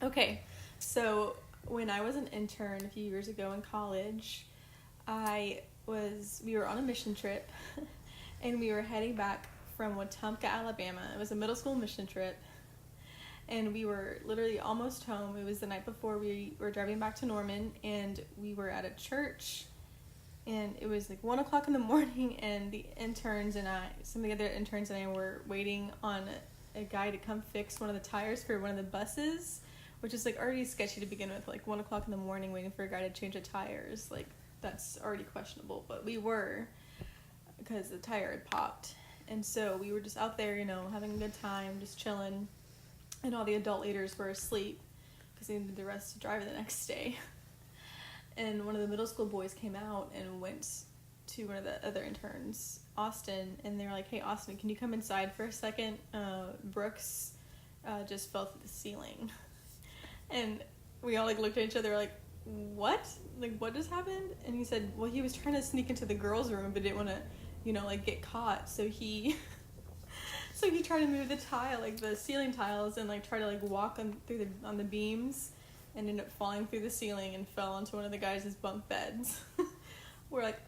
Okay, so when I was an intern a few years ago in college, we were on a mission trip and we were heading back from Wetumpka, Alabama. It was a middle school mission trip and we were literally almost home. It was the night before we were driving back to Norman and we were at a church and it was like 1 o'clock in the morning and the interns and some of the other interns and I were waiting on a guy to come fix one of the tires for one of the buses, which is like already sketchy to begin with. Like 1 o'clock in the morning waiting for a guy to change the tires, like that's already questionable. But we were, because the tire had popped, and so we were just out there, having a good time, just chilling, and all the adult leaders were asleep because they needed the rest to drive the next day. And one of the middle school boys came out and went to one of the other interns, Austin, and they were like, "Hey, Austin, can you come inside for a second? Brooks just fell through the ceiling." And we all like looked at each other like, "What? Like, what just happened?" And he said, "Well, he was trying to sneak into the girls' room, but didn't want to, like get caught. So he, so he tried to move the tile, like the ceiling tiles, and like try to like walk on the beams." And ended up falling through the ceiling and fell onto one of the guys' bunk beds. We're like,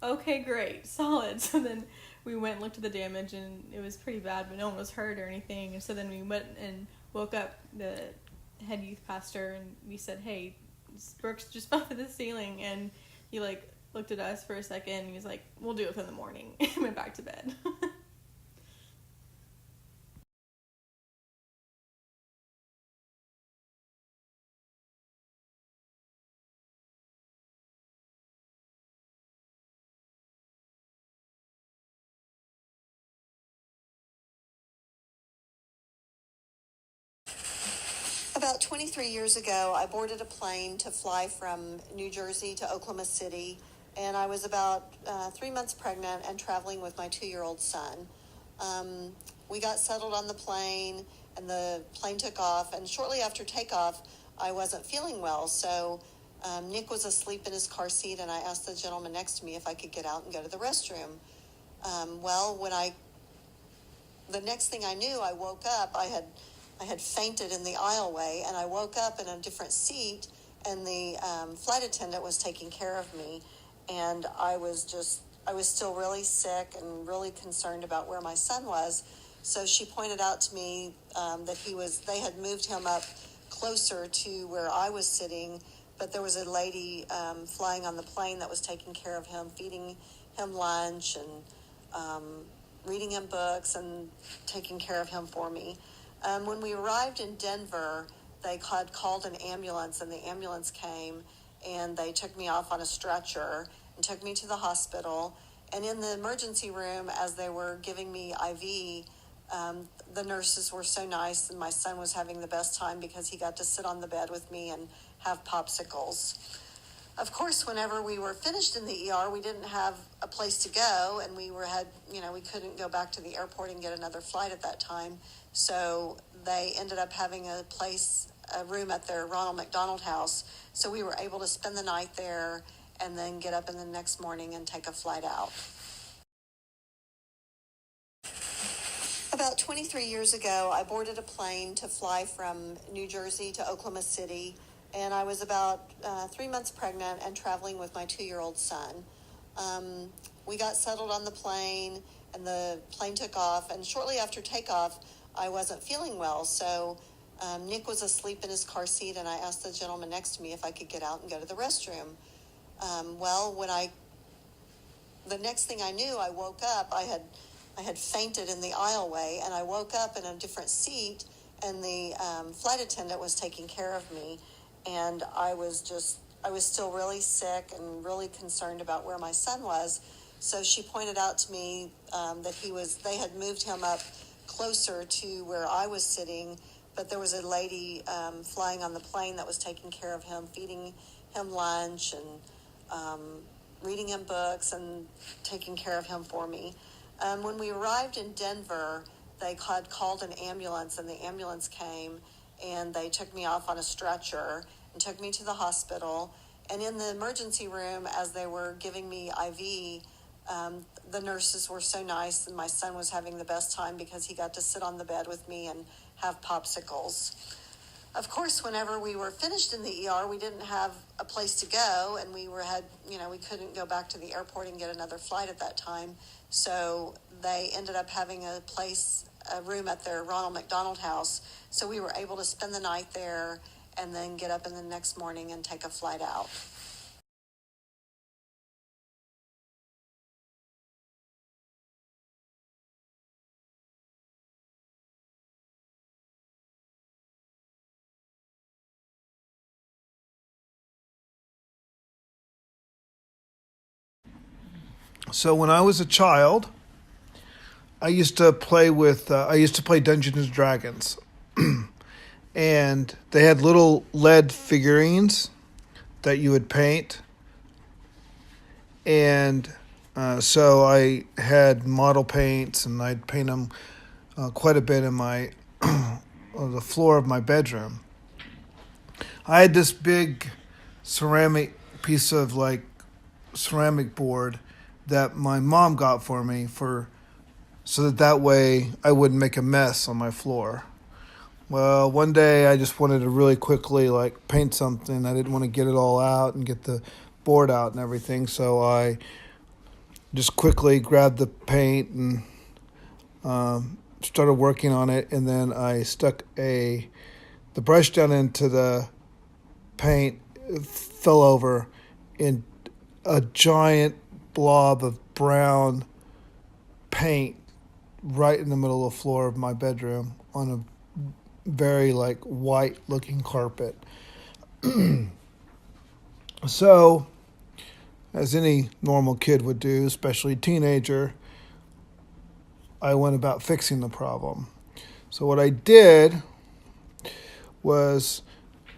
okay, great, solid. So then we went and looked at the damage, and it was pretty bad, but no one was hurt or anything. And so then we went and woke up the head youth pastor, and we said, "Hey, Brooks just fell through the ceiling." And he like looked at us for a second, and he was like, "We'll do it in the morning," and went back to bed. About 23 years ago, I boarded a plane to fly from New Jersey to Oklahoma City, and I was about 3 months pregnant and traveling with my 2-year-old son. Um, we got settled on the plane, and the plane took off, and shortly after takeoff, I wasn't feeling well, so Nick was asleep in his car seat, and I asked the gentleman next to me if I could get out and go to the restroom. Well, the next thing I knew, I woke up. I had fainted in the aisleway, and I woke up in a different seat, and the flight attendant was taking care of me, and I was still really sick and really concerned about where my son was. So she pointed out to me that they had moved him up closer to where I was sitting, but there was a lady flying on the plane that was taking care of him, feeding him lunch and reading him books and taking care of him for me. When we arrived in Denver, they had called an ambulance, and the ambulance came, and they took me off on a stretcher and took me to the hospital. And in the emergency room, as they were giving me IV, the nurses were so nice, and my son was having the best time because he got to sit on the bed with me and have popsicles. Of course, whenever we were finished in the ER, we didn't have a place to go, and we couldn't go back to the airport and get another flight at that time. So they ended up having a room at their Ronald McDonald House. So we were able to spend the night there and then get up in the next morning and take a flight out. About 23 years ago, I boarded a plane to fly from New Jersey to Oklahoma City, and I was about 3 months pregnant and traveling with my 2-year-old son. We got settled on the plane, and the plane took off, and shortly after takeoff, I wasn't feeling well, so Nick was asleep in his car seat, and I asked the gentleman next to me if I could get out and go to the restroom. Well, the next thing I knew, I woke up. I had fainted in the aisleway, and I woke up in a different seat, and the flight attendant was taking care of me, and I was still really sick and really concerned about where my son was. So she pointed out to me that they had moved him up closer to where I was sitting, but there was a lady flying on the plane that was taking care of him, feeding him lunch and reading him books and taking care of him for me. When we arrived in Denver, they had called an ambulance, and the ambulance came, and they took me off on a stretcher and took me to the hospital. And in the emergency room, as they were giving me IV, the nurses were so nice, and my son was having the best time because he got to sit on the bed with me and have popsicles. Of course, whenever we were finished in the ER, we didn't have a place to go, and we couldn't go back to the airport and get another flight at that time. So they ended up having a room at their Ronald McDonald House. So we were able to spend the night there and then get up in the next morning and take a flight out. So when I was a child, I used to play Dungeons and Dragons, and they had little lead figurines that you would paint, and so I had model paints, and I'd paint them quite a bit in my on the floor of my bedroom. I had this big ceramic piece of like ceramic board that my mom got for me for so that way I wouldn't make a mess on my floor. Well, one day I just wanted to really quickly like paint something. I didn't want to get it all out and get the board out and everything, so I just quickly grabbed the paint and started working on it. And then I stuck the brush down into the paint. It fell over in a giant blob of brown paint right in the middle of the floor of my bedroom on a very like white looking carpet. So, as any normal kid would do, especially teenager, I went about fixing the problem. So what I did was,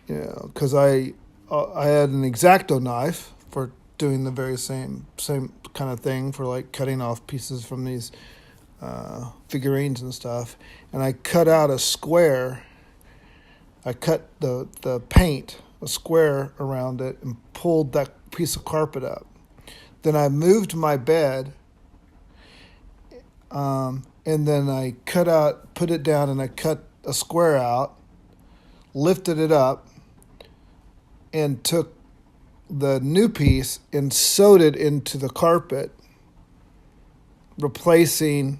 because I had an X-Acto knife for doing the very same kind of thing for like cutting off pieces from these figurines and stuff, and I cut out a square. I cut the paint a square around it and pulled that piece of carpet up. Then I moved my bed, and then I put it down, and I cut a square out, lifted it up, and took the new piece and sewed it into the carpet, replacing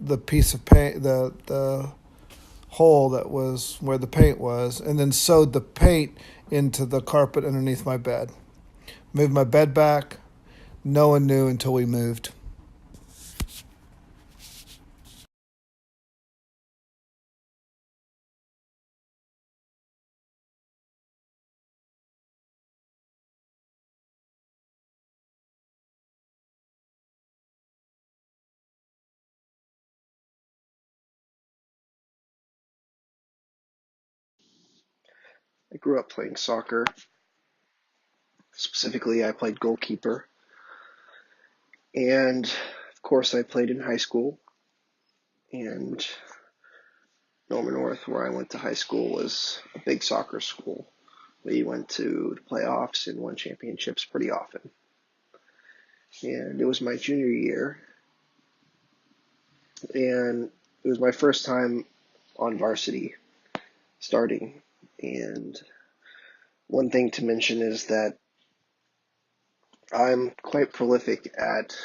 the piece of paint, the hole that was where the paint was, and then sewed the paint into the carpet underneath my bed. Moved my bed back. No one knew until we moved. I grew up playing soccer. Specifically, I played goalkeeper. And of course, I played in high school. And Norman North, where I went to high school, was a big soccer school. We went to the playoffs and won championships pretty often. And it was my junior year. And it was my first time on varsity starting. And one thing to mention is that I'm quite prolific at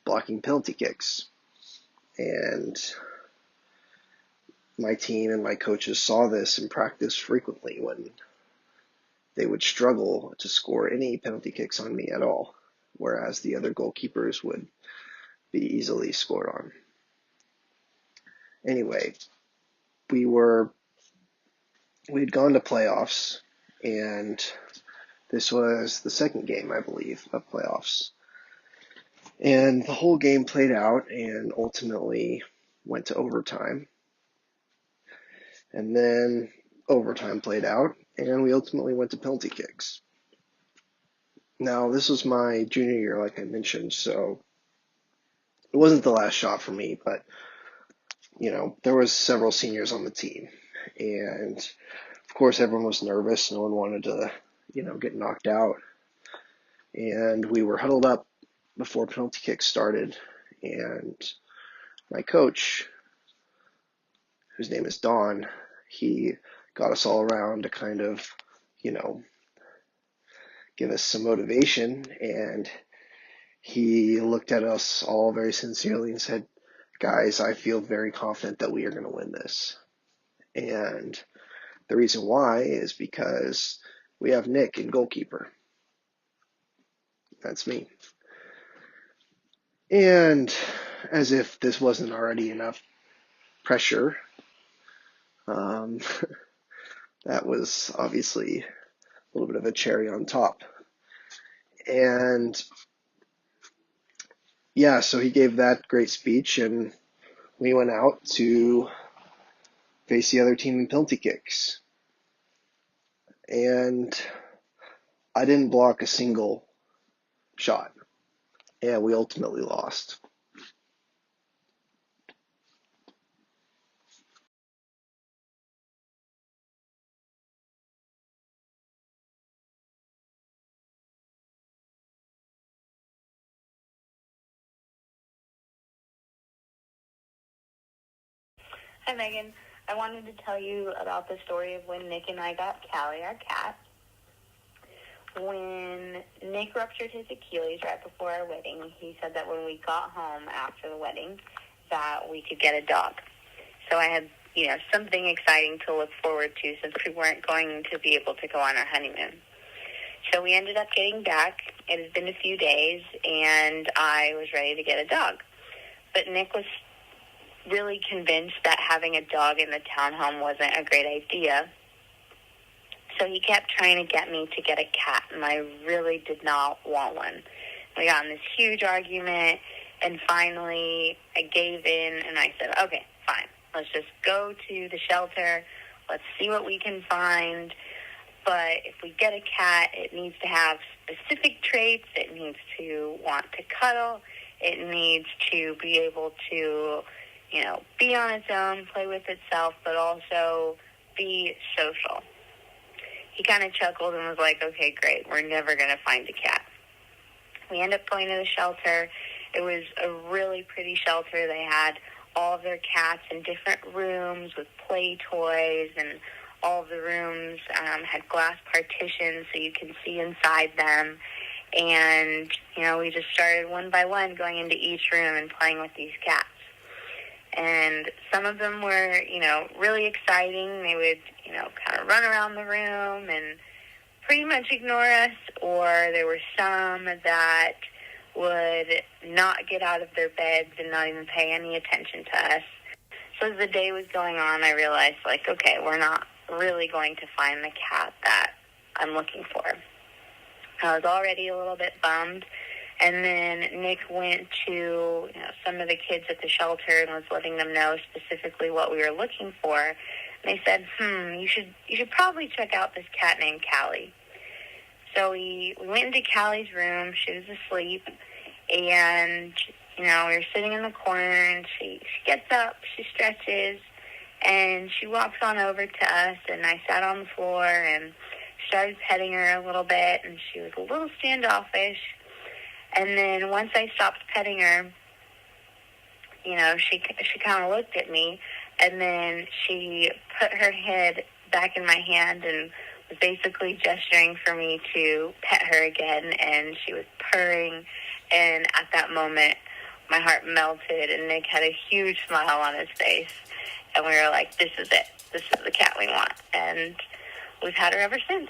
blocking penalty kicks. And my team and my coaches saw this in practice frequently when they would struggle to score any penalty kicks on me at all, whereas the other goalkeepers would be easily scored on. Anyway, we had gone to playoffs, and this was the second game, I believe, of playoffs. And the whole game played out and ultimately went to overtime. And then overtime played out, and we ultimately went to penalty kicks. Now, this was my junior year, like I mentioned, so it wasn't the last shot for me, but, there was several seniors on the team. And, of course, everyone was nervous. No one wanted to, get knocked out. And we were huddled up before penalty kicks started. And my coach, whose name is Don, he got us all around to kind of, you know, give us some motivation. And he looked at us all very sincerely and said, guys, I feel very confident that we are going to win this. And the reason why is because we have Nick in goalkeeper. That's me. And as if this wasn't already enough pressure, that was obviously a little bit of a cherry on top. And yeah, so he gave that great speech, and we went out to face the other team in penalty kicks. And I didn't block a single shot, and we ultimately lost. Hi, Megan. I wanted to tell you about the story of when Nick and I got Callie, our cat. When Nick ruptured his Achilles right before our wedding, he said that when we got home after the wedding, that we could get a dog. So I had, something exciting to look forward to since we weren't going to be able to go on our honeymoon. So we ended up getting back. It has been a few days, and I was ready to get a dog. But Nick was really convinced that having a dog in the townhome wasn't a great idea. So he kept trying to get me to get a cat, and I really did not want one. We got in this huge argument, and finally I gave in, and I said, okay, fine. Let's just go to the shelter. Let's see what we can find. But if we get a cat, it needs to have specific traits. It needs to want to cuddle. It needs to be able to be on its own, play with itself, but also be social. He kind of chuckled and was like, okay, great, we're never going to find a cat. We ended up going to the shelter. It was a really pretty shelter. They had all of their cats in different rooms with play toys, and all of the rooms had glass partitions so you can see inside them. And, we just started one by one going into each room and playing with these cats. And some of them were, really exciting. They would, kind of run around the room and pretty much ignore us. Or there were some that would not get out of their beds and not even pay any attention to us. So as the day was going on, I realized, okay, we're not really going to find the cat that I'm looking for. I was already a little bit bummed. And then Nick went to some of the kids at the shelter and was letting them know specifically what we were looking for. And they said, you should probably check out this cat named Callie. So we went into Callie's room. She was asleep. And, we were sitting in the corner, and she gets up, she stretches, and she walks on over to us. And I sat on the floor and started petting her a little bit, and she was a little standoffish. And then once I stopped petting her, she kind of looked at me, and then she put her head back in my hand and was basically gesturing for me to pet her again, and she was purring, and at that moment, my heart melted, and Nick had a huge smile on his face, and we were like, this is it. This is the cat we want, and we've had her ever since.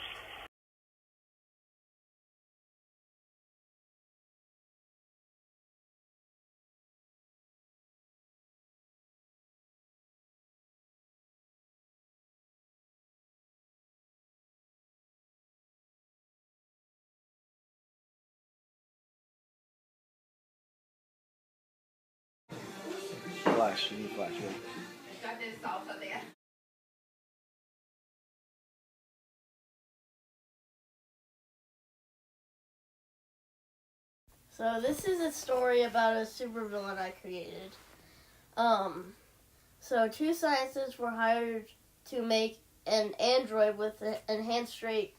Flash, you need flash, right? So this is a story about a supervillain I created. So two scientists were hired to make an android with enhanced strength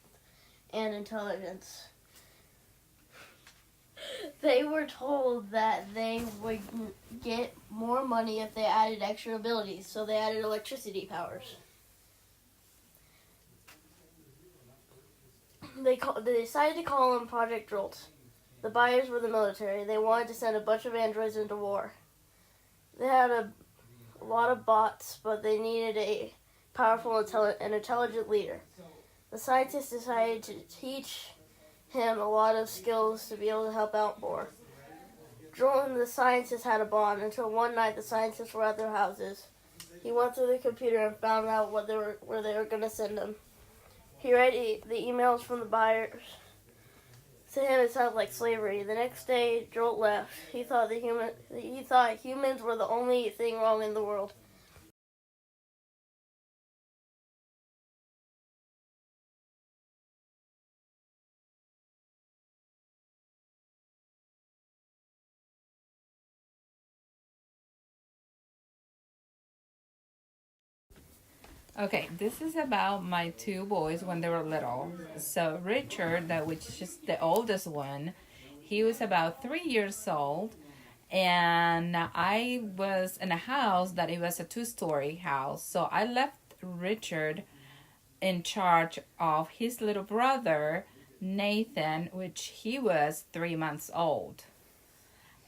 and intelligence. They were told that they would get more money if they added extra abilities, so they added electricity powers. they decided to call him Project Jolt. The buyers were the military. They wanted to send a bunch of androids into war. They had a lot of bots, but they needed a powerful and intelligent leader. The scientists decided to teach him a lot of skills to be able to help out more. Joel and the scientists had a bond until one night the scientists were at their houses. He went through the computer and found out where they were going to send him. He read the emails from the buyers. To him, it sounded like slavery. The next day, Joel left. He thought humans were the only thing wrong in the world. Okay, this is about my two boys when they were little. So Richard, which is the oldest one, he was about 3 years old, and I was in a house that it was a 2-story house. So I left Richard in charge of his little brother Nathan, which he was 3 months old.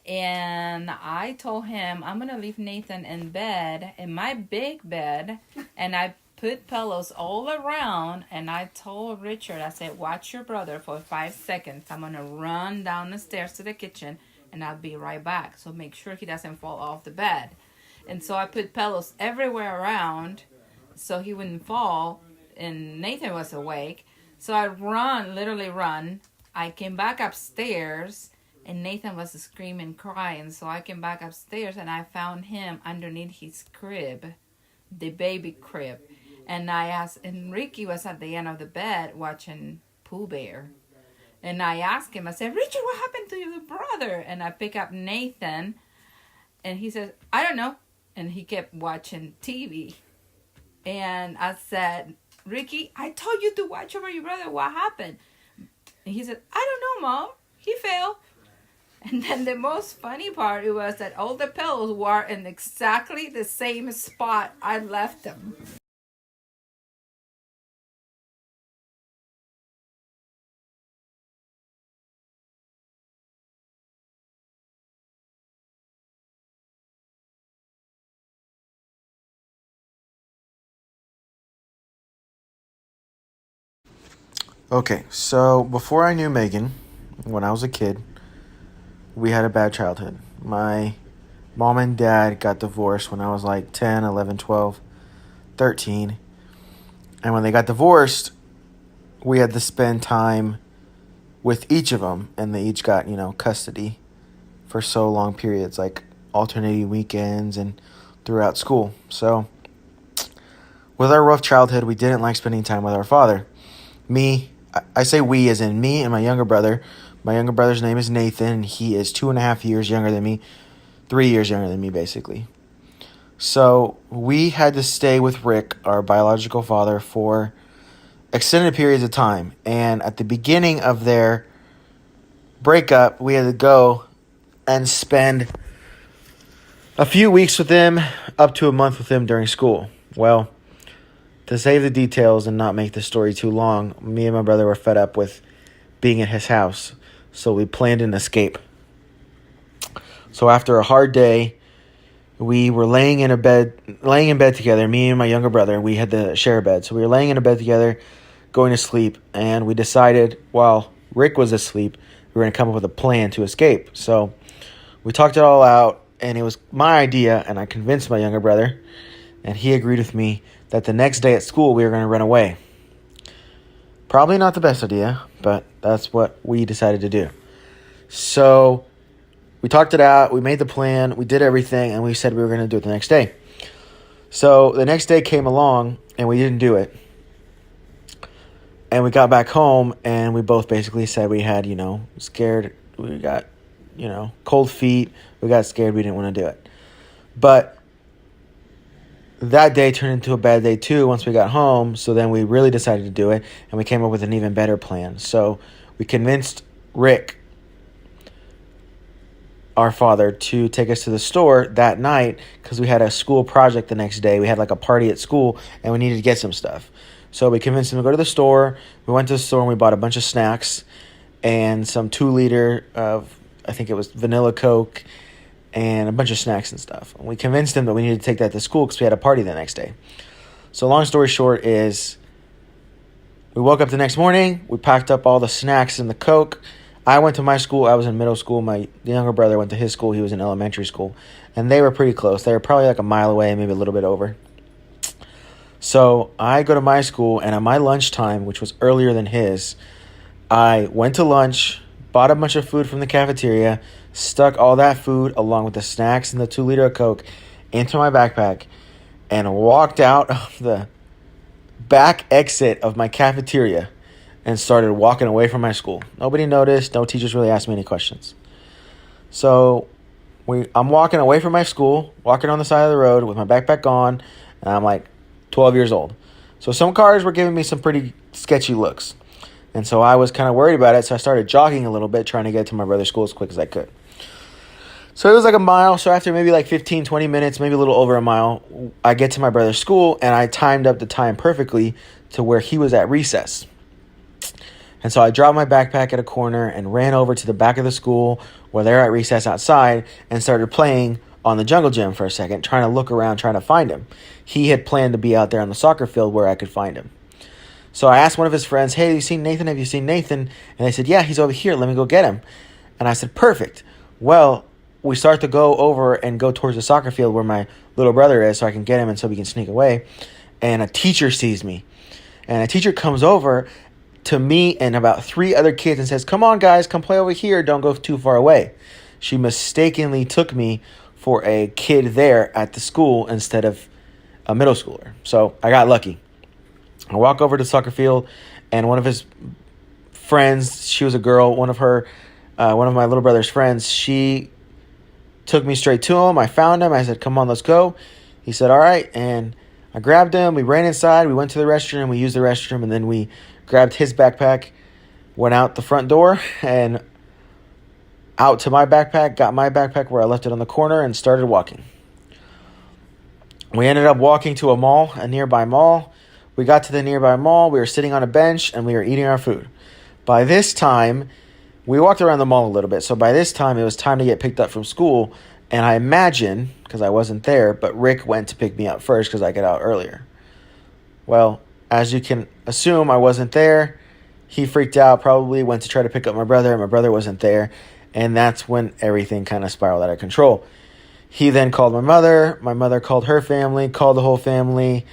And I told him I'm gonna leave Nathan in bed, in my big bed, and I put pillows all around, and I told Richard, I said, watch your brother for 5 seconds. I'm gonna run down the stairs to the kitchen and I'll be right back. So make sure he doesn't fall off the bed. And so I put pillows everywhere around so he wouldn't fall, and Nathan was awake. So I literally run. I came back upstairs, and Nathan was screaming, crying. So I came back upstairs, and I found him underneath his crib, the baby crib. And I asked, and Ricky was at the end of the bed watching Pooh Bear. And I asked him, I said, Richard, what happened to your brother? And I pick up Nathan, and he says, I don't know. And he kept watching TV. And I said, Ricky, I told you to watch over your brother. What happened? And he said, I don't know, Mom. He fell. And then the most funny part was that all the pillows were in exactly the same spot I left them. Okay, so before I knew Megan, when I was a kid, we had a bad childhood. My mom and dad got divorced when I was like 10, 11, 12, 13. And when they got divorced, we had to spend time with each of them, and they each got, custody for so long periods, like alternating weekends and throughout school. So with our rough childhood, we didn't like spending time with our father. I say we as in me and my younger brother. My younger brother's name is Nathan. He is 2.5 years younger than me, 3 years younger than me, basically. So we had to stay with Rick, our biological father, for extended periods of time. And at the beginning of their breakup, we had to go and spend a few weeks with him, up to a month with him during school. Well, to save the details and not make the story too long, me and my brother were fed up with being at his house, so we planned an escape. So after a hard day, we were laying in bed together, me and my younger brother. We had to share a bed, so we were laying in a bed together, going to sleep, and we decided while Rick was asleep, we were going to come up with a plan to escape. So we talked it all out, and it was my idea, and I convinced my younger brother, and he agreed with me that the next day at school we were going to run away. Probably not the best idea, but that's what we decided to do. So we talked it out, we made the plan, we did everything, and we said we were going to do it the next day. So the next day came along, and we didn't do it. And we got back home, and we both basically said we had, scared, we got, cold feet, we got scared, we didn't want to do it. But that day turned into a bad day too once we got home, so then we really decided to do it, and we came up with an even better plan. So we convinced Rick, our father, to take us to the store that night because we had a school project the next day. We had like a party at school, and we needed to get some stuff. So we convinced him to go to the store. We went to the store and we bought a bunch of snacks and some 2-liter of, I think it was vanilla Coke, and a bunch of snacks and stuff. We convinced him that we needed to take that to school because we had a party the next day. So long story short is we woke up the next morning. We packed up all the snacks and the Coke. I went to my school. I was in middle school. My younger brother went to his school. He was in elementary school. And they were pretty close. They were probably like a mile away, maybe a little bit over. So I go to my school, and at my lunchtime, which was earlier than his, I went to lunch, bought a bunch of food from the cafeteria, stuck all that food along with the snacks and the 2-liter of Coke into my backpack, and walked out of the back exit of my cafeteria and started walking away from my school. Nobody noticed. No teachers really asked me any questions. So I'm walking away from my school, walking on the side of the road with my backpack on, and I'm like 12 years old. So some cars were giving me some pretty sketchy looks. And so I was kind of worried about it, so I started jogging a little bit, trying to get to my brother's school as quick as I could. So it was like a mile. So after maybe like 15, 20 minutes, maybe a little over a mile, I get to my brother's school, and I timed up the time perfectly to where he was at recess. And so I dropped my backpack at a corner and ran over to the back of the school where they're at recess outside and started playing on the jungle gym for a second, trying to look around, trying to find him. He had planned to be out there on the soccer field where I could find him. So I asked one of his friends, hey, have you seen Nathan? Have you seen Nathan? And they said, yeah, he's over here. Let me go get him. And I said, perfect. Well, we start to go over and go towards the soccer field where my little brother is so I can get him and so we can sneak away. And a teacher sees me. And a teacher comes over to me and about 3 other kids and says, come on, guys, come play over here. Don't go too far away. She mistakenly took me for a kid there at the school instead of a middle schooler. So I got lucky. I walk over to the soccer field, and one of his friends, she was a girl, one of my little brother's friends, she took me straight to him. I found him. I said, come on, let's go. He said, all right. And I grabbed him. We ran inside. We went to the restroom. We used the restroom, and then we grabbed his backpack, went out the front door, and out to my backpack, got my backpack where I left it on the corner, and started walking. We ended up walking to a nearby mall. We got to the nearby mall. We were sitting on a bench, and we were eating our food. By this time, we walked around the mall a little bit. So by this time, it was time to get picked up from school. And I imagine, because I wasn't there, but Rick went to pick me up first because I got out earlier. Well, as you can assume, I wasn't there. He freaked out, probably went to try to pick up my brother. My brother wasn't there. And that's when everything kind of spiraled out of control. He then called my mother. My mother called her family, called the whole family.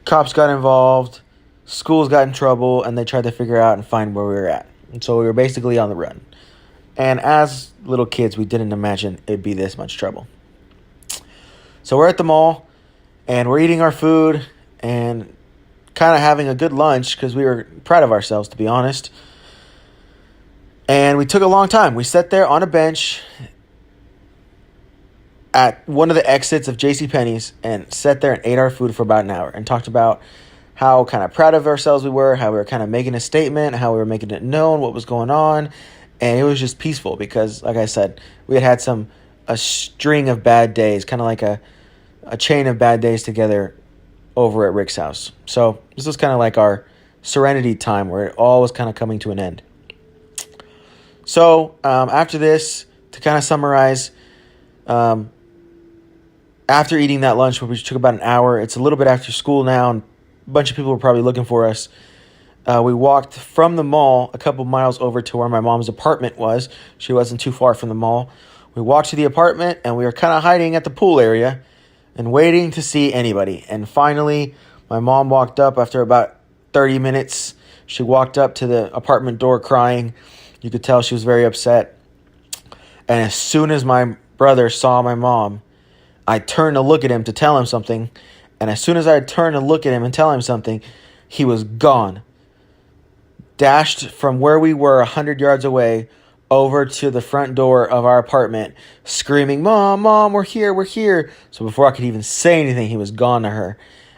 Cops got involved. Schools got in trouble, and they tried to figure out and find where we were at. And so we were basically on the run. And as little kids, we didn't imagine it'd be this much trouble. So we're at the mall, and we're eating our food and kind of having a good lunch because we were proud of ourselves, to be honest. And we took a long time. We sat there on a bench at one of the exits of JCPenney's and sat there and ate our food for about an hour and talked about how kind of proud of ourselves we were, how we were kind of making a statement, how we were making it known what was going on. And it was just peaceful because, like I said, we had a string of bad days, kind of like a chain of bad days together over at Rick's house. So this was kind of like our serenity time where it all was kind of coming to an end. So after this, to kind of summarize, after eating that lunch, which took about an hour, it's a little bit after school now, and a bunch of people were probably looking for us. We walked from the mall a couple miles over to where my mom's apartment was. She wasn't too far from the mall. We walked to the apartment, and we were kind of hiding at the pool area and waiting to see anybody. And finally, my mom walked up after about 30 minutes. She walked up to the apartment door crying. You could tell she was very upset. And as soon as my brother saw my mom, I turned to look at him to tell him something. And as soon as I turned to look at him and tell him something, he was gone. Dashed from where we were 100 yards away over to the front door of our apartment, screaming, Mom, Mom, we're here, we're here. So before I could even say anything, he was gone to her.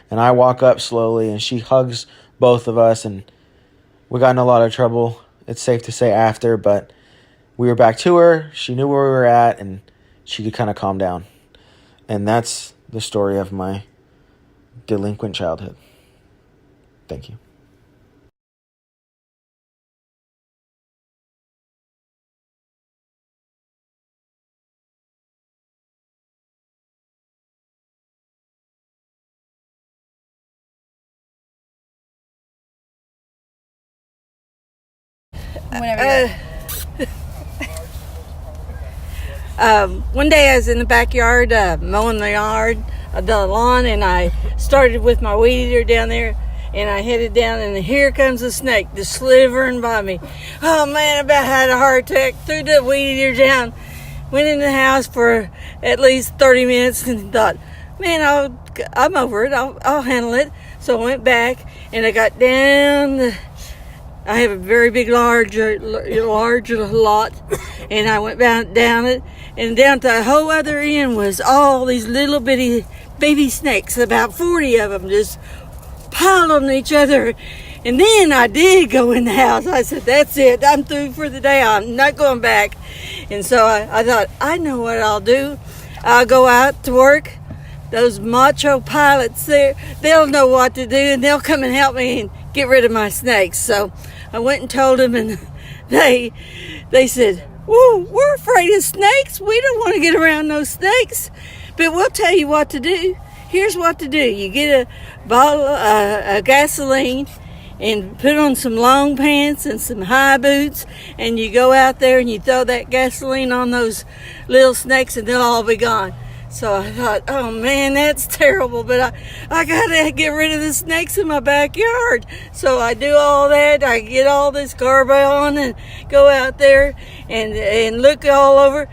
And I walk up slowly, and she hugs both of us, and we got in a lot of trouble. It's safe to say after, but we were back to her. She knew where we were at, and she could kind of calm down. And that's the story of my delinquent childhood. Thank you. Whenever you're ready. One day I was in the backyard mowing the yard, the lawn, and I started with my weed eater down there, and I headed down, and here comes a snake just slithering by me. Oh man, I about had a heart attack. Threw the weed eater down, went in the house for at least 30 minutes, and thought, man, I'm over it. I'll handle it. So I went back, and I got down. I have a very big, large lot, and I went down it, and down to the whole other end was all these little bitty baby snakes, about 40 of them, just piled on each other. And then I did go in the house. I said, that's it. I'm through for the day. I'm not going back. And so I thought, I know what I'll do. I'll go out to work. Those macho pilots there, they'll know what to do, and they'll come and help me and get rid of my snakes. So I went and told them, and they said, whoa, we're afraid of snakes. We don't want to get around those snakes, but we'll tell you what to do. Here's what to do. You get a bottle of gasoline and put on some long pants and some high boots, and you go out there and you throw that gasoline on those little snakes, and they'll all be gone. So I thought, oh man, that's terrible, but I gotta get rid of the snakes in my backyard. So I do all that. I get all this garb on and go out there and look all over.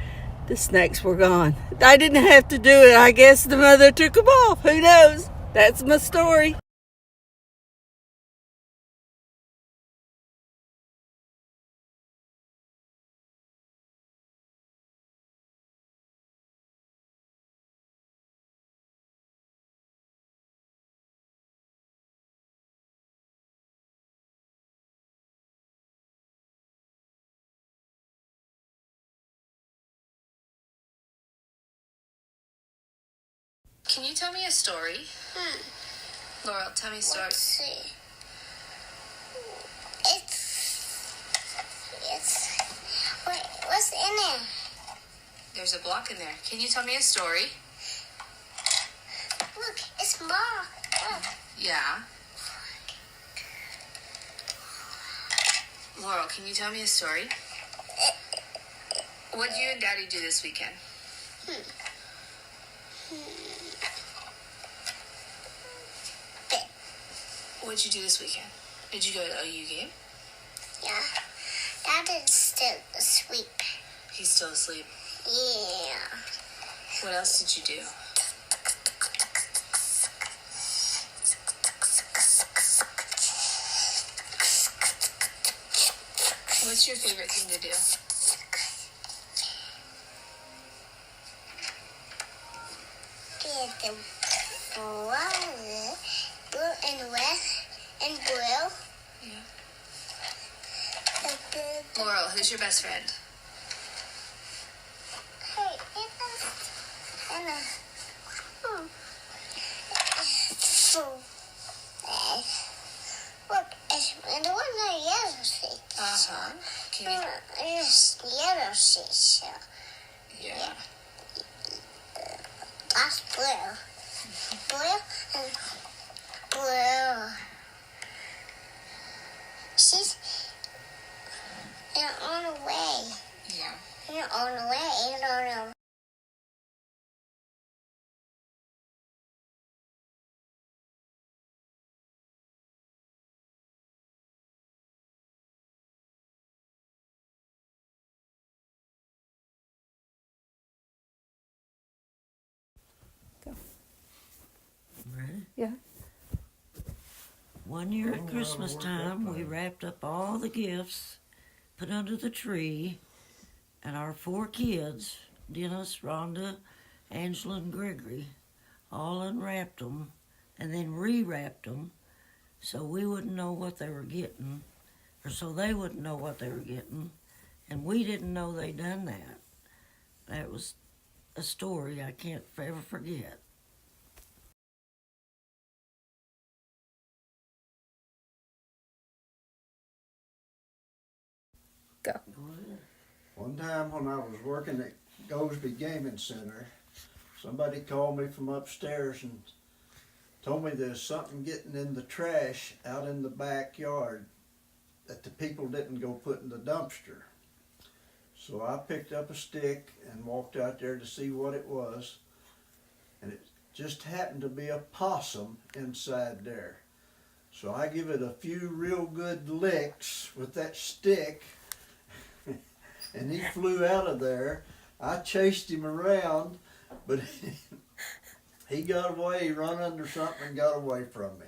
The snakes were gone. I didn't have to do it. I guess the mother took them off. Who knows? That's my story. Can you tell me a story? Laurel, tell me a story. Let's see. What's in there? There's a block in there. Can you tell me a story? Look, it's small. Look. Yeah. Laurel, can you tell me a story? What did you and Daddy do this weekend? What'd you do this weekend? Did you go to the OU game? Yeah. Dad is still asleep. He's still asleep. Yeah. What else did you do? What's your favorite thing to do? Get the water, blue and red and blue. Yeah. The Laurel, who's your best friend? Hey, look, it's the one that yellow seat. Uh-huh. Can you... It's yellow seat, so Yeah. that's blue. Blue and blue. She's on the way. Yeah. You're on the way. You're on the way. Ready? Yeah. One year at Christmas time, we wrapped up all the gifts, put under the tree, and our 4 kids, Dennis, Rhonda, Angela, and Gregory, all unwrapped them and then rewrapped them so we wouldn't know what they were getting, or so they wouldn't know what they were getting, and we didn't know they done that. That was a story I can't ever forget. Go. One time when I was working at Goldsby Gaming Center, somebody called me from upstairs and told me there's something getting in the trash out in the backyard. that the people didn't go put in the dumpster. So I picked up a stick and walked out there to see what it was, and it just happened to be a possum inside there. So I give it a few real good licks with that stick, and he flew out of there. I chased him around, but he got away. He run under something and got away from me.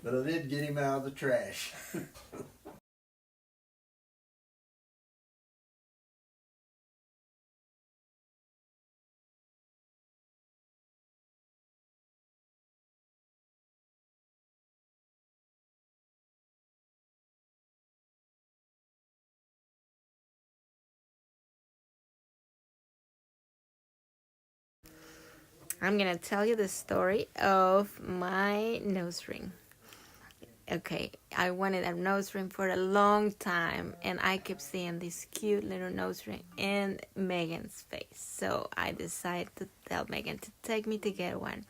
But I did get him out of the trash. I'm gonna tell you the story of my nose ring. Okay, I wanted a nose ring for a long time, and I kept seeing this cute little nose ring in Megan's face. So I decided to tell Megan to take me to get one.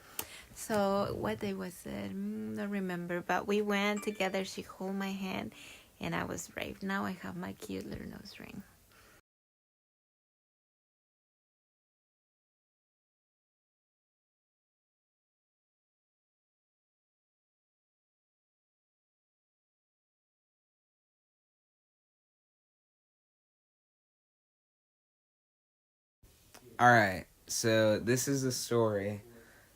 So what day was it? I don't remember, but we went together. She held my hand, and I was brave. Now I have my cute little nose ring. Alright, so this is the story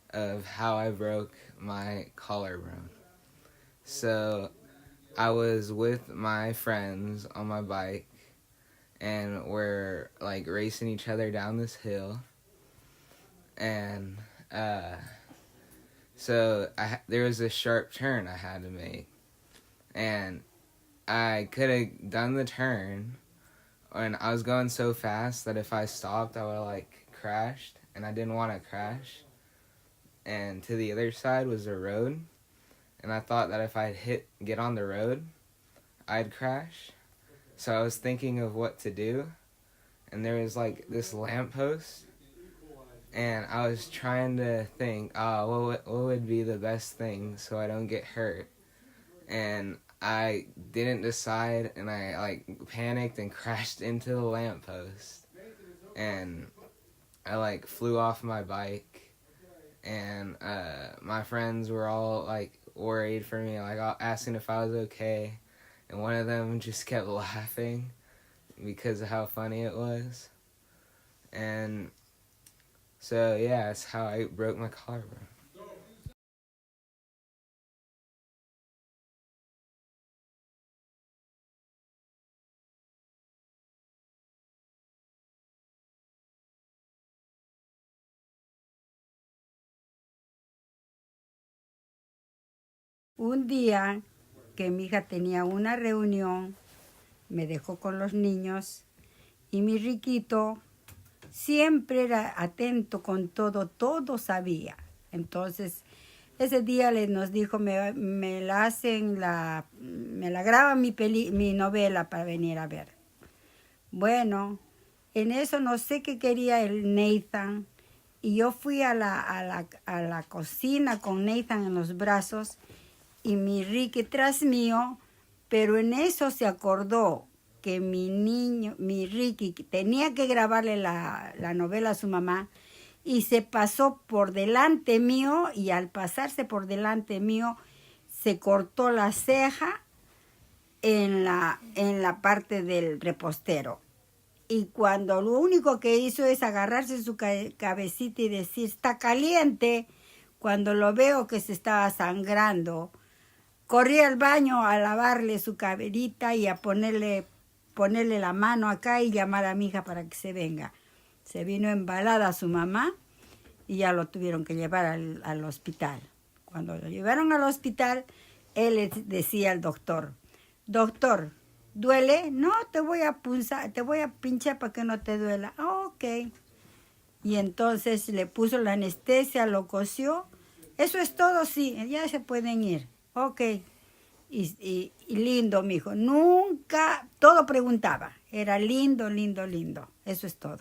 of how I broke my collarbone. So I was with my friends on my bike, and we're like racing each other down this hill, and so there was a sharp turn I had to make, and I could have done the turn, and I was going so fast that if I stopped, I would have like crashed, and I didn't want to crash. And to the other side was the road, and I thought that if I'd get on the road, I'd crash. So I was thinking of what to do, and there was like this lamppost, and I was trying to think, what would be the best thing so I don't get hurt. And I didn't decide, and I like panicked and crashed into the lamppost, and I like flew off my bike, and my friends were all like worried for me, like asking if I was okay, and one of them just kept laughing because of how funny it was. And so yeah, that's how I broke my collarbone. Un día que mi hija tenía una reunión, me dejó con los niños y mi Riquito siempre era atento con todo, todo sabía. Entonces, ese día nos dijo, me la graba mi novela para venir a ver. Bueno, en eso no sé qué quería el Nathan, y yo fui a la cocina con Nathan en los brazos, y mi Ricky tras mío, pero en eso se acordó que mi Ricky, tenía que grabarle la novela a su mamá, y se pasó por delante mío, y al pasarse por delante mío, se cortó la ceja en la parte del repostero. Y cuando lo único que hizo es agarrarse su cabecita y decir, está caliente, cuando lo veo que se estaba sangrando, corrí al baño a lavarle su caberita y a ponerle la mano acá y llamar a mi hija para que se venga. Se vino embalada a su mamá y ya lo tuvieron que llevar al hospital. Cuando lo llevaron al hospital, él le decía al doctor, doctor, ¿duele? No, te voy a pinchar para que no te duela. Ok. Y entonces le puso la anestesia, lo cosió. Eso es todo, sí, ya se pueden ir. Ok. Y lindo, mijo. Nunca, todo preguntaba. Era lindo, lindo, lindo. Eso es todo.